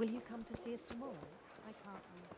Will you come to see us tomorrow? I can't, I'm afraid.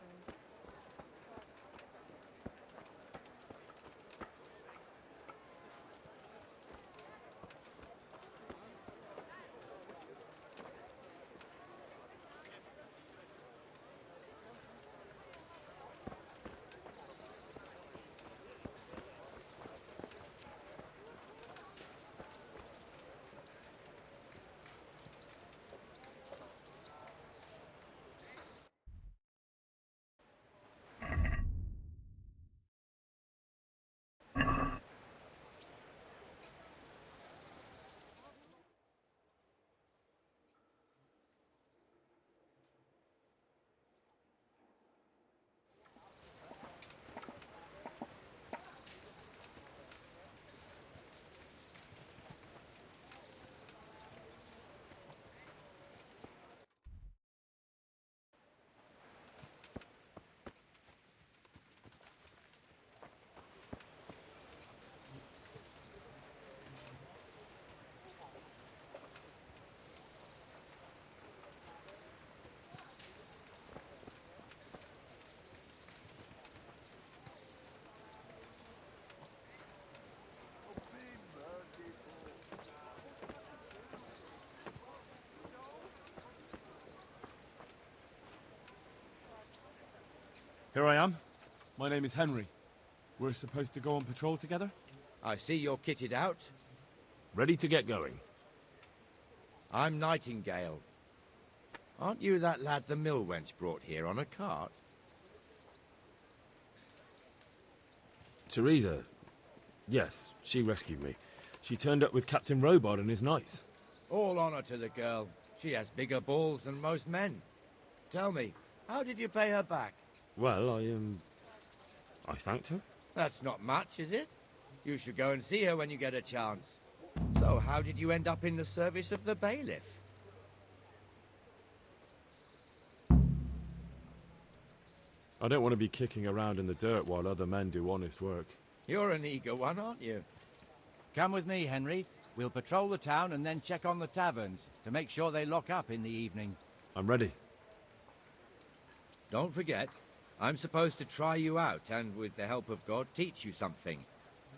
Here I am. My name is Henry. We're supposed to go on patrol together? I see you're kitted out. Ready to get going. I'm Nightingale. Aren't you that lad the mill wench brought here on a cart? Teresa. Yes, she rescued me. She turned up with Captain Robard and his knights. All honor to the girl. She has bigger balls than most men. Tell me, how did you pay her back? Well, I thanked her. That's not much, is it? You should go and see her when you get a chance. So, how did you end up in the service of the bailiff? I don't want to be kicking around in the dirt while other men do honest work. You're an eager one, aren't you? Come with me, Henry. We'll patrol the town and then check on the taverns to make sure they lock up in the evening. I'm ready. Don't forget, I'm supposed to try you out and, with the help of God, teach you something.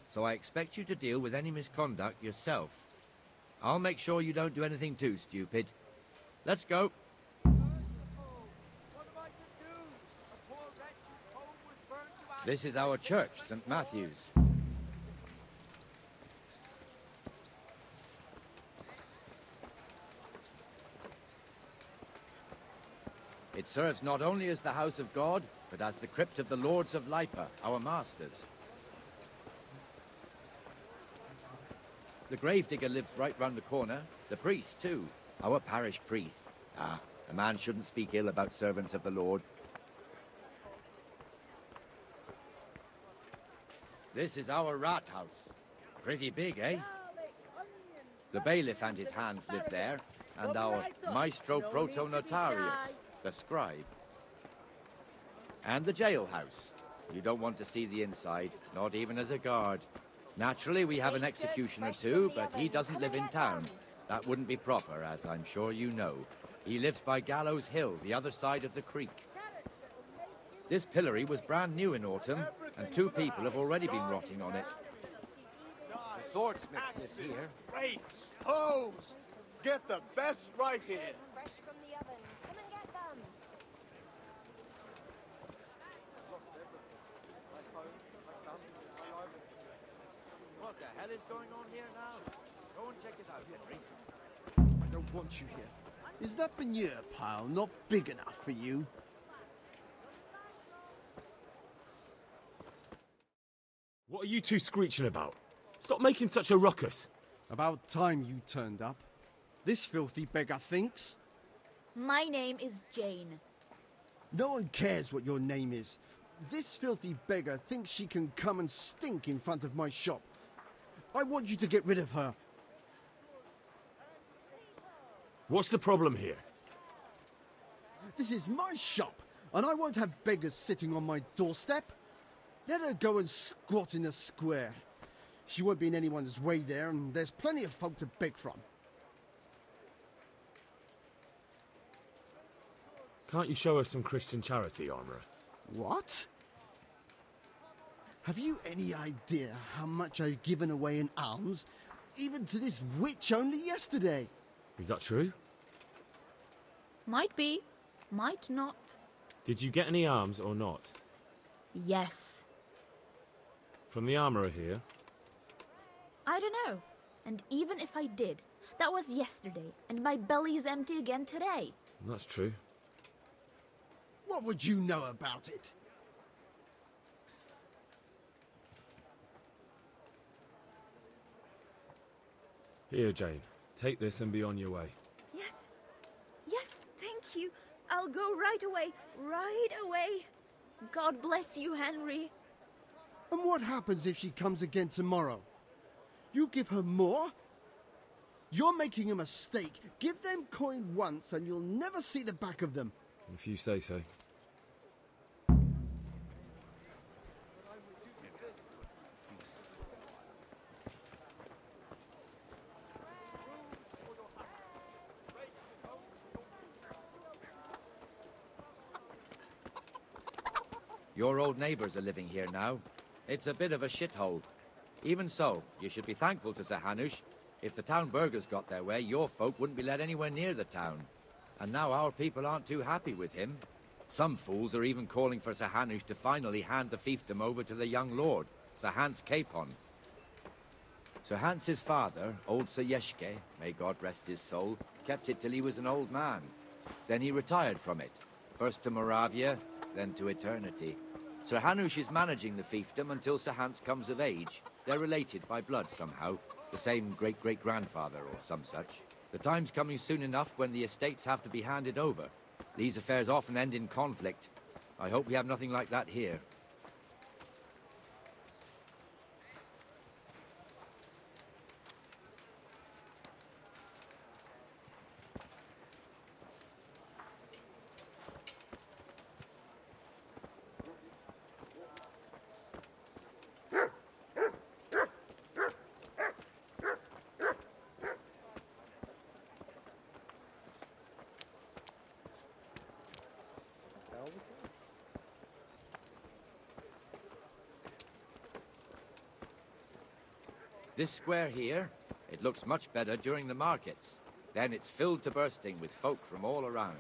So I expect you to deal with any misconduct yourself. I'll make sure you don't do anything too stupid. Let's go. This is our church, St. Matthew's. It serves not only as the house of God, but as the crypt of the Lords of Lipa, our masters. The gravedigger lives right round the corner. The priest, too. Our parish priest. Ah, a man shouldn't speak ill about servants of the Lord. This is our rat house. Pretty big, eh? The bailiff and his hands live there, and our maestro proto-notarius, the scribe. And the jailhouse. You don't want to see the inside, not even as a guard. Naturally, we have an executioner too, but he doesn't live in town. That wouldn't be proper, as I'm sure you know. He lives by Gallows Hill, the other side of the creek. This pillory was brand new in autumn, and 2 people have already been rotting on it. The swordsmith lives here. Rakes, hoes, get the best right here. Fresh from the oven. Come and get them. What the hell is going on here now? Go and check it out, Henry. I don't want you here. Is that manure pile not big enough for you? What are you two screeching about? Stop making such a ruckus. About time you turned up. This filthy beggar thinks. My name is Jane. No one cares what your name is. This filthy beggar thinks she can come and stink in front of my shop. I want you to get rid of her. What's the problem here? This is my shop, and I won't have beggars sitting on my doorstep. Let her go and squat in the square. She won't be in anyone's way there, and there's plenty of folk to beg from. Can't you show us some Christian charity, Armourer? What? Have you any idea how much I've given away in alms, even to this witch only yesterday? Is that true? Might be, might not. Did you get any alms or not? Yes. From the Armourer here? I don't know. And even if I did, that was yesterday, and my belly's empty again today. That's true. What would you know about it? Here, Jane. Take this and be on your way. Yes. Yes, thank you. I'll go right away. Right away. God bless you, Henry. And what happens if she comes again tomorrow? You give her more? You're making a mistake. Give them coin once and you'll never see the back of them. If you say so. Your old neighbours are living here now. It's a bit of a shithole. Even so, you should be thankful to Sir Hanush. If the town burghers got their way, your folk wouldn't be let anywhere near the town. And now our people aren't too happy with him. Some fools are even calling for Sir Hanush to finally hand the fiefdom over to the young lord, Sir Hans Capon. Sir Hans's father, old Sir Yeshke, may God rest his soul, kept it till he was an old man. Then he retired from it, first to Moravia, then to eternity. Sir Hanush is managing the fiefdom until Sir Hans comes of age. They're related by blood somehow, the same great-great-grandfather or some such. The time's coming soon enough when the estates have to be handed over. These affairs often end in conflict. I hope we have nothing like that here. This square here, it looks much better during the markets. Then it's filled to bursting with folk from all around.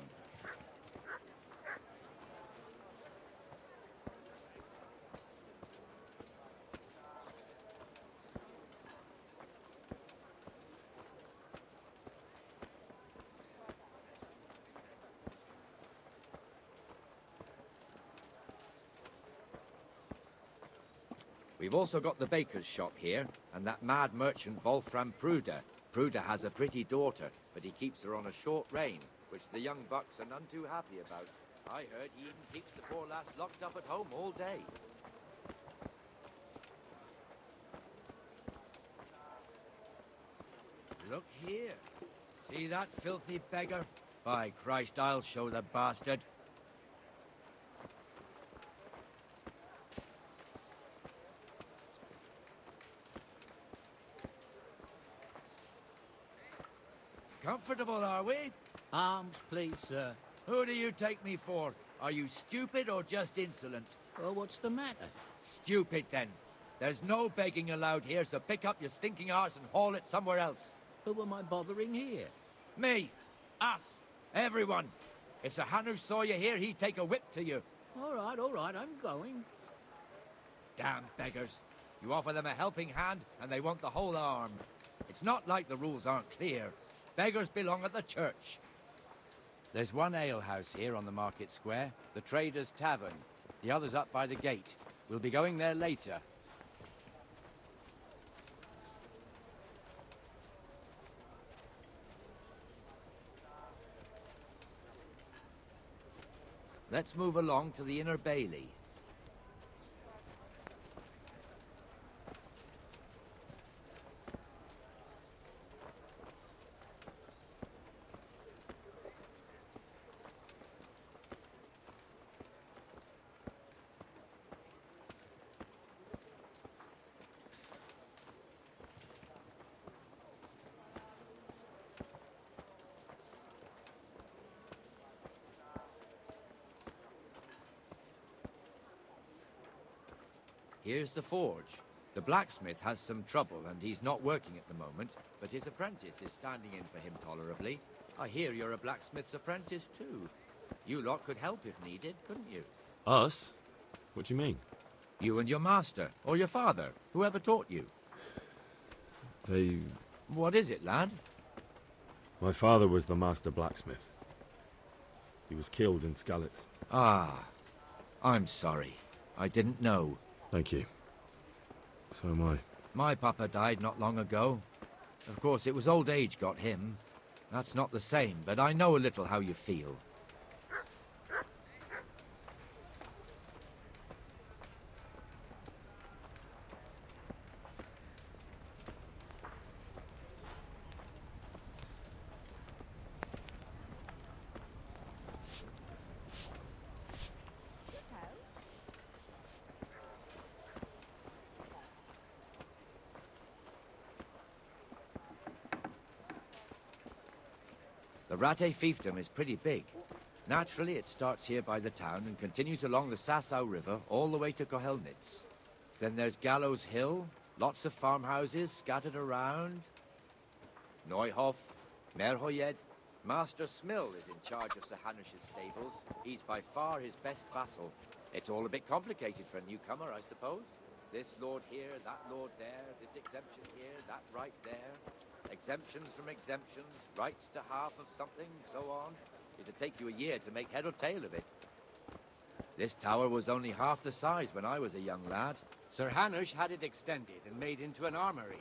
We've also got the baker's shop here, and that mad merchant Wolfram Pruder. Pruder has a pretty daughter, but he keeps her on a short rein, which the young bucks are none too happy about. I heard he even keeps the poor lass locked up at home all day. Look here. See that filthy beggar? By Christ, I'll show the bastard. Comfortable, are we? Arms, please, sir. Who do you take me for? Are you stupid or just insolent? Oh, what's the matter? Stupid, then. There's no begging allowed here, so pick up your stinking arse and haul it somewhere else. Who am I bothering here? Me. Us. Everyone. If Sir Hanush saw you here, he'd take a whip to you. All right, I'm going. Damn beggars. You offer them a helping hand, and they want the whole arm. It's not like the rules aren't clear. Beggars belong at the church. There's one alehouse here on the market square, the Trader's Tavern. The other's up by the gate. We'll be going there later. Let's move along to the Inner Bailey. Here's the forge. The blacksmith has some trouble and he's not working at the moment, but his apprentice is standing in for him tolerably. I hear you're a blacksmith's apprentice too. You lot could help if needed, couldn't you? Us? What do you mean? You and your master, or your father, whoever taught you. They... What is it, lad? My father was the master blacksmith. He was killed in Skalitz. Ah, I'm sorry. I didn't know. Thank you. So am I. My papa died not long ago. Of course, it was old age got him. That's not the same, but I know a little how you feel. The Rate fiefdom is pretty big. Naturally, it starts here by the town and continues along the Sassau River all the way to Kohelnitz. Then there's Gallows Hill, lots of farmhouses scattered around. Neuhof, Merhoyed. Master Smill is in charge of Sir Hanish's stables. He's by far his best vassal. It's all a bit complicated for a newcomer, I suppose. This lord here, that lord there, this exemption here, that right there. Exemptions from exemptions, rights to half of something, so on. It'd take you a year to make head or tail of it. This tower was only half the size when I was a young lad. Sir Hanish had it extended and made into an armory.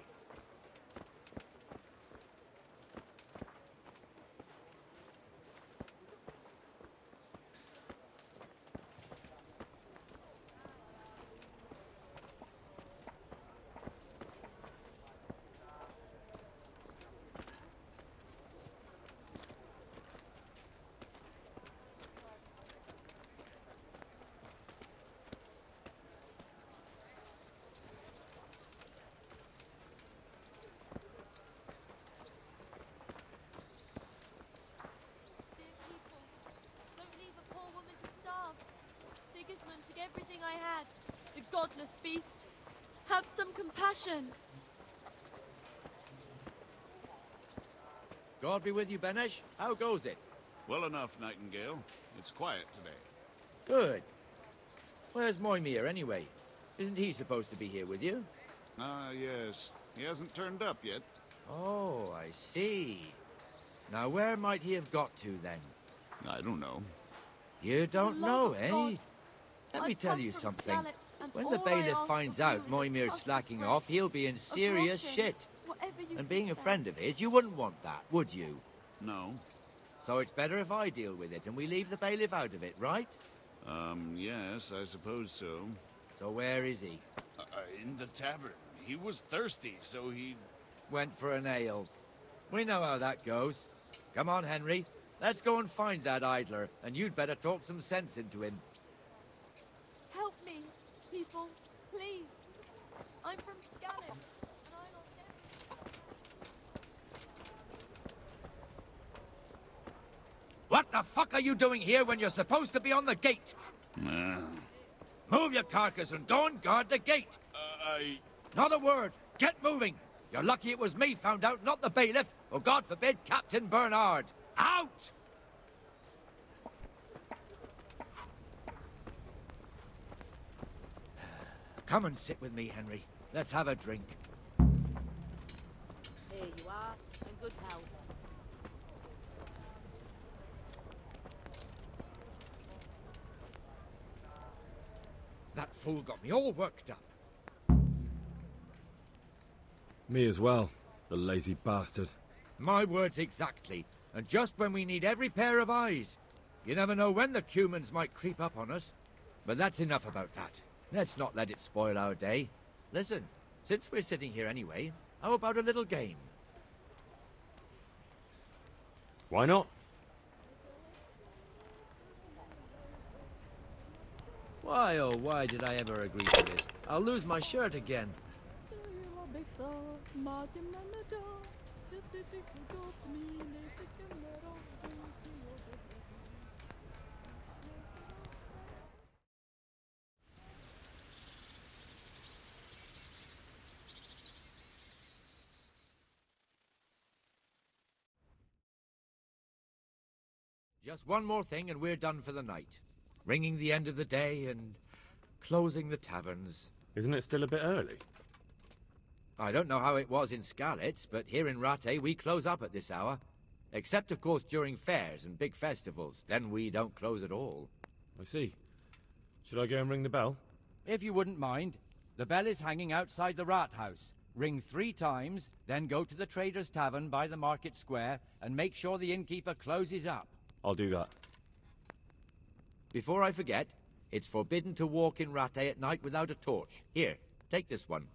Everything I had, the godless beast. Have some compassion. God be with you, Benesh. How goes it? Well enough, Nightingale. It's quiet today. Good. Where's Moimir, anyway? Isn't he supposed to be here with you? Ah, yes. He hasn't turned up yet. Oh, I see. Now, where might he have got to, then? I don't know. You don't know, eh? God. Let me I've tell come you from something. Skalitz, and When the all I bailiff ask finds of you out is a Moimir's crust of slacking bread, off, he'll be in a serious groschen, shit. whatever you And can being a spare. friend of his, you wouldn't want that, would you? No. So it's better if I deal with it and we leave the bailiff out of it, right? Yes, I suppose so. So where is he? In the tavern. He was thirsty, so he... Went for an ale. We know how that goes. Come on, Henry. Let's go and find that idler, and you'd better talk some sense into him. Help me, people, please. I'm from Skalitz, and I lost everything. What the fuck are you doing here when you're supposed to be on the gate? Move your carcass and go and guard the gate. Not a word. Get moving. You're lucky it was me found out, not the bailiff, or God forbid, Captain Bernard. Out! Come and sit with me, Henry. Let's have a drink. Here you are, in good health. That fool got me all worked up. Me as well, the lazy bastard. My words exactly. And just when we need every pair of eyes. You never know when the Cumans might creep up on us. But that's enough about that. Let's not let it spoil our day. Listen, since we're sitting here anyway, how about a little game? Why not? Why, oh, why did I ever agree to this? I'll lose my shirt again. Just one more thing and we're done for the night. Ringing the end of the day and closing the taverns. Isn't it still a bit early? I don't know how it was in Skalitz, but here in Rattay we close up at this hour. Except, of course, during fairs and big festivals. Then we don't close at all. I see. Should I go and ring the bell? If you wouldn't mind, the bell is hanging outside the rat house. Ring 3 times, then go to the Trader's Tavern by the market square and make sure the innkeeper closes up. I'll do that. Before I forget, it's forbidden to walk in Rattay at night without a torch. Here, take this one.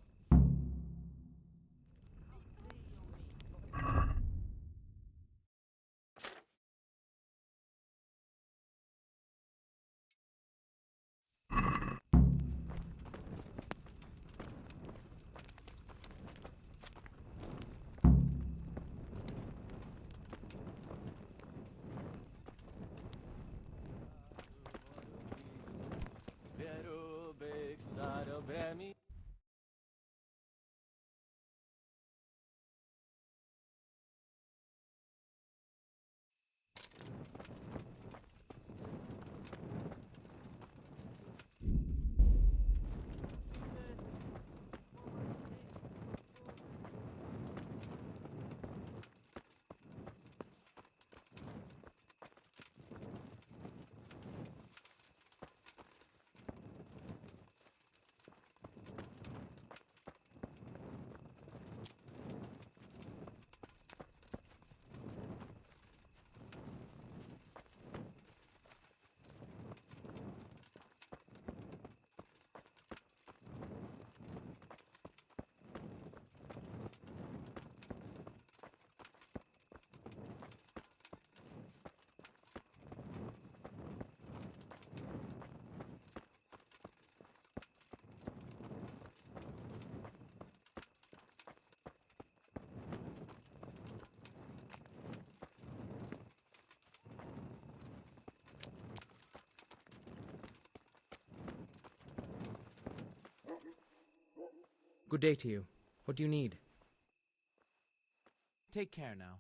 Good day to you. What do you need? Take care now.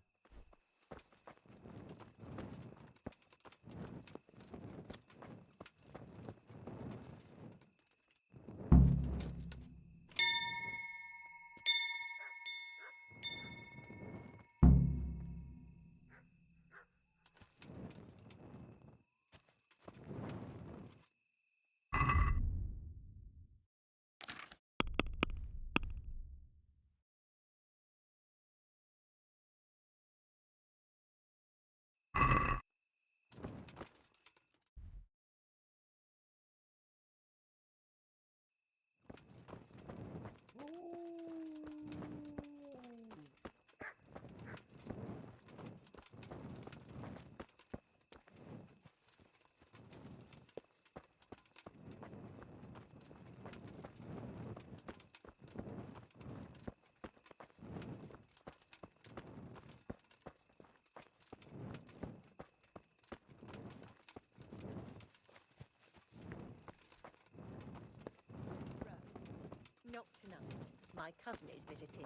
Not tonight. My cousin is visiting.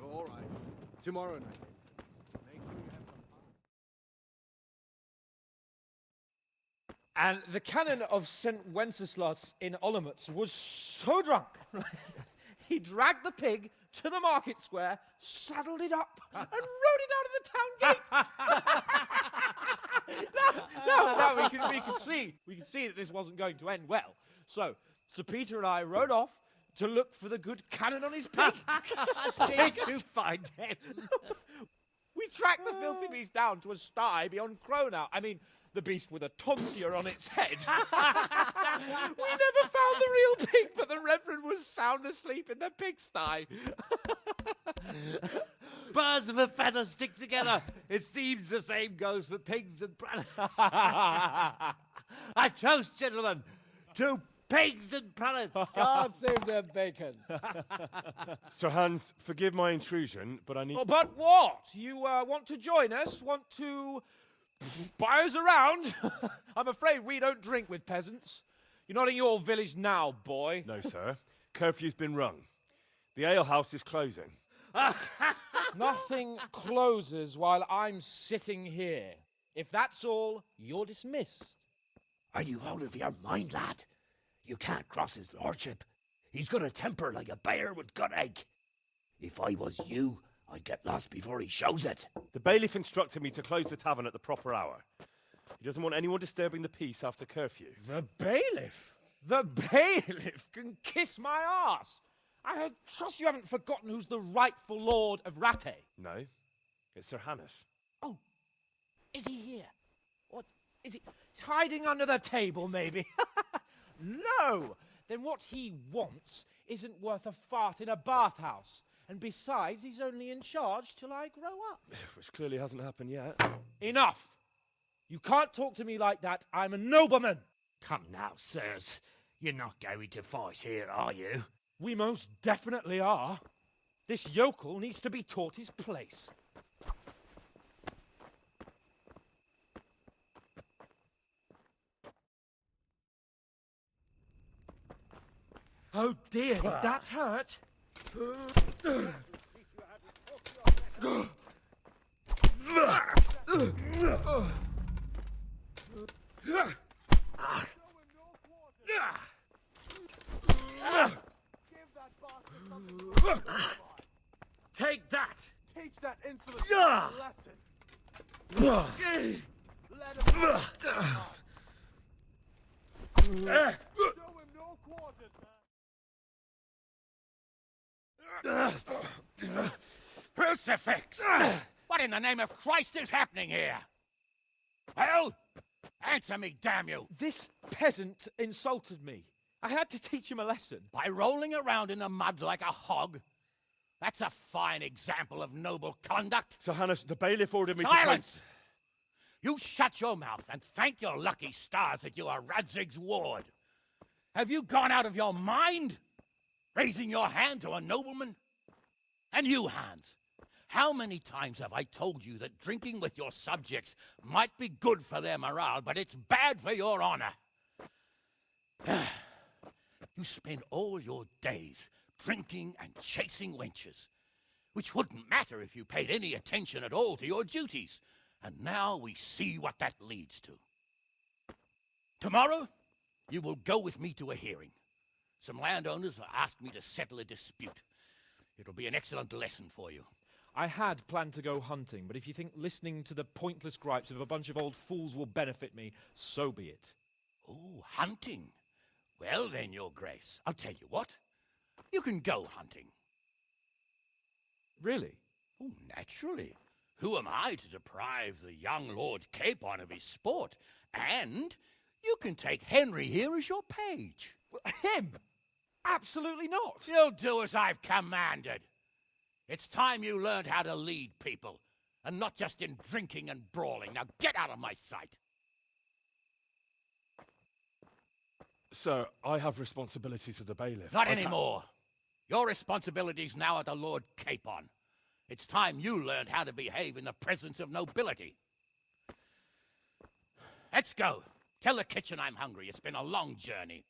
All right. Tomorrow night. Make sure you have some And the canon of St. Wenceslas in Olomouc was so drunk, he dragged the pig to the market square, saddled it up, and rode it out of the town gate. No, we can see that this wasn't going to end well. So, Sir Peter and I rode off to look for the good canon on his pig. Did you find him? We tracked the filthy beast down to a sty beyond Cronau. I mean, the beast with a tonsure on its head. We never found the real pig, but the Reverend was sound asleep in the pigsty. Birds of a feather stick together. It seems the same goes for pigs and prelates. I toast, gentlemen, to pigs and prelates. God save their bacon. Sir Hans, forgive my intrusion, but I need... Oh, but what? You want to join us? Want to buy us around? I'm afraid we don't drink with peasants. You're not in your village now, boy. No, sir. Curfew's been rung. The alehouse is closing. Nothing closes while I'm sitting here. If that's all, you're dismissed. Are you out of your mind, lad? You can't cross his lordship. He's got a temper like a bear with gut ache. If I was you, I'd get lost before he shows it. The bailiff instructed me to close the tavern at the proper hour. He doesn't want anyone disturbing the peace after curfew. The bailiff? The bailiff can kiss my arse. I trust you haven't forgotten who's the rightful lord of Rattay. No, it's Sir Hannes. Oh, is he here? What, is he hiding under the table, maybe? No! Then what he wants isn't worth a fart in a bathhouse. And besides, he's only in charge till I grow up. Which clearly hasn't happened yet. Enough! You can't talk to me like that. I'm a nobleman. Come now, sirs. You're not going to fight here, are you? We most definitely are. This yokel needs to be taught his place. Oh dear, did that hurt? Take that! Teach that insolent a lesson. Let him show him no quarters, sir. Crucifix! What in the name of Christ is happening here? Well, answer me, damn you! This peasant insulted me. I had to teach him a lesson. By rolling around in the mud like a hog? That's a fine example of noble conduct. Sir Hannes, the bailiff ordered me to... Silence! You shut your mouth and thank your lucky stars that you are Radzig's ward. Have you gone out of your mind? Raising your hand to a nobleman? And you, Hans, how many times have I told you that drinking with your subjects might be good for their morale, but it's bad for your honor? You spend all your days drinking and chasing wenches, which wouldn't matter if you paid any attention at all to your duties. And now we see what that leads to. Tomorrow, you will go with me to a hearing. Some landowners have asked me to settle a dispute. It'll be an excellent lesson for you. I had planned to go hunting, but if you think listening to the pointless gripes of a bunch of old fools will benefit me, so be it. Oh, hunting? Well then, your grace, I'll tell you what. You can go hunting. Really? Oh, naturally. Who am I to deprive the young Lord Capon of his sport? And you can take Henry here as your page. Him? Absolutely not. You'll do as I've commanded. It's time you learned how to lead people, and not just in drinking and brawling. Now get out of my sight. Sir, I have responsibilities to the bailiff. Not anymore. Your responsibilities now are to Lord Capon. It's time you learned how to behave in the presence of nobility. Let's go. Tell the kitchen I'm hungry. It's been a long journey.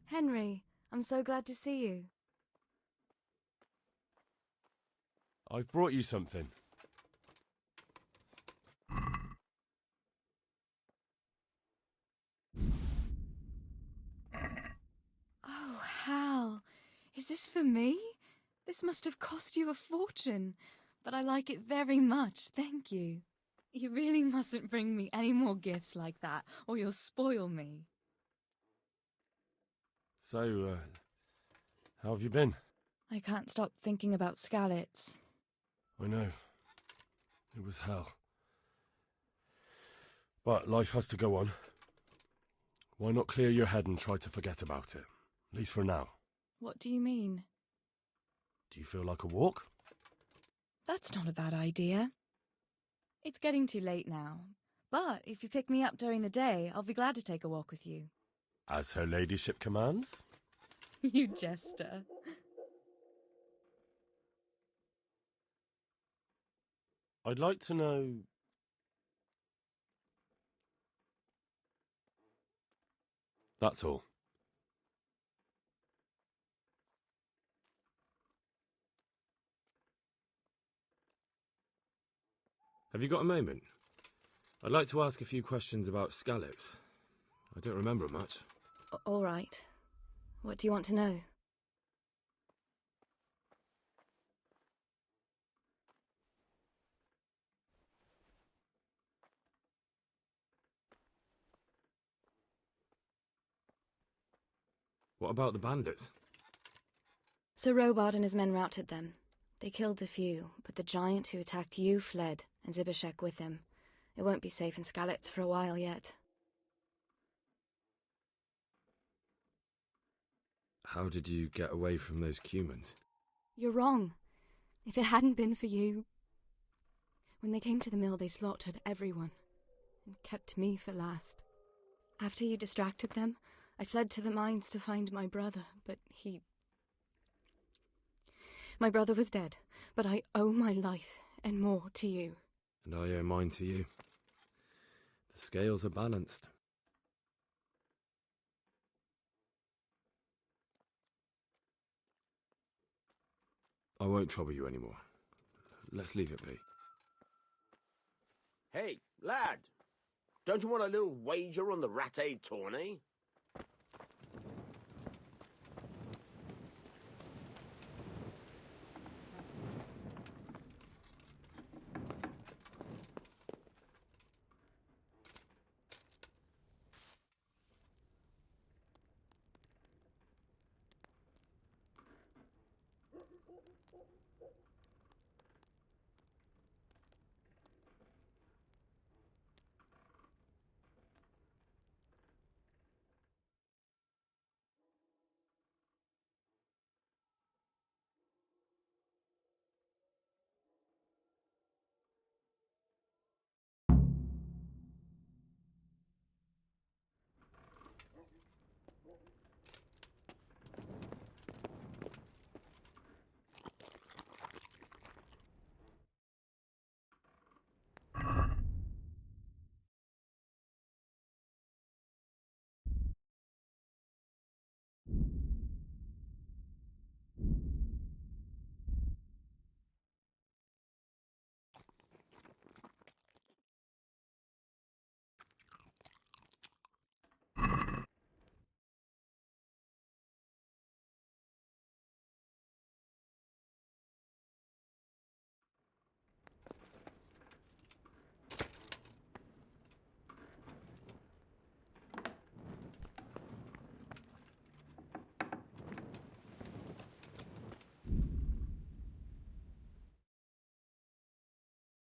Henry, I'm so glad to see you. I've brought you something. Oh, Hal. Is this for me? This must have cost you a fortune, but I like it very much, thank you. You really mustn't bring me any more gifts like that, or you'll spoil me. So, how have you been? I can't stop thinking about Skalitz. I know. It was hell. But life has to go on. Why not clear your head and try to forget about it? At least for now. What do you mean? Do you feel like a walk? That's not a bad idea. It's getting too late now. But if you pick me up during the day, I'll be glad to take a walk with you. As her ladyship commands? You jester. I'd like to know... That's all. Have you got a moment? I'd like to ask a few questions about Skalitz. I don't remember much. All right. What do you want to know? What about the bandits? Sir Robard and his men routed them. They killed the few, but the giant who attacked you fled, and Zibashek with him. It won't be safe in Skalitz for a while yet. How did you get away from those humans? You're wrong. If it hadn't been for you... When they came to the mill, they slaughtered everyone, and kept me for last. After you distracted them, I fled to the mines to find my brother, but he... My brother was dead, but I owe my life and more to you. And I owe mine to you. The scales are balanced. I won't trouble you anymore. Let's leave it be. Hey, lad. Don't you want a little wager on the Rat-Aid tourney?